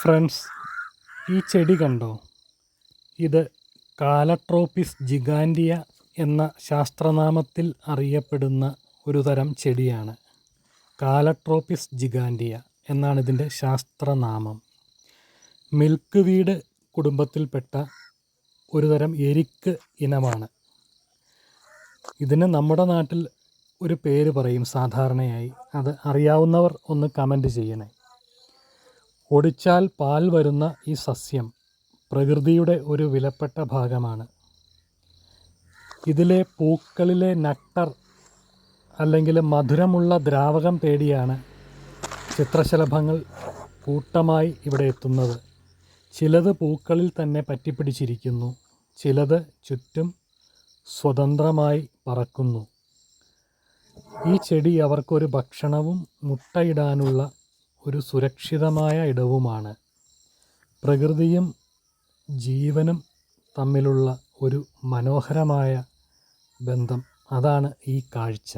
Friends, ഈ ചെടി കണ്ടോ? ഇത് കാലട്രോപ്പിസ് ജിഗാൻറ്റിയ എന്ന ശാസ്ത്രനാമത്തിൽ അറിയപ്പെടുന്ന ഒരു തരം ചെടിയാണ്. കാലട്രോപ്പിസ് ജിഗാൻറ്റിയ എന്നാണ് ഇതിൻ്റെ ശാസ്ത്രനാമം. മിൽക്ക് വീഡ് കുടുംബത്തിൽപ്പെട്ട ഒരു തരം എരിക്ക് ഇനമാണ്. ഇതിന് നമ്മുടെ നാട്ടിൽ ഒരു പേര് പറയും സാധാരണയായി. അത് അറിയാവുന്നവർ ഒന്ന് കമൻറ്റ് ചെയ്യണേ. ഒടിച്ചാൽ പാൽ വരുന്ന ഈ സസ്യം പ്രകൃതിയുടെ ഒരു വിലപ്പെട്ട ഭാഗമാണ്. ഇതിലെ പൂക്കളിലെ നെക്ടർ അല്ലെങ്കിൽ മധുരമുള്ള ദ്രാവകം തേടിയാണ് ചിത്രശലഭങ്ങൾ കൂട്ടമായി ഇവിടെ എത്തുന്നത്. ചിലത് പൂക്കളിൽ തന്നെ പറ്റിപ്പിടിച്ചിരിക്കുന്നു, ചിലത് ചുറ്റും സ്വതന്ത്രമായി പറക്കുന്നു. ഈ ചെടി അവർക്കൊരു ഭക്ഷണവും മുട്ടയിടാനുള്ള ഒരു സുരക്ഷിതമായ ഇടവുമാണ്. പ്രകൃതിയും ജീവനും തമ്മിലുള്ള ഒരു മനോഹരമായ ബന്ധം, അതാണ് ഈ കാഴ്ച.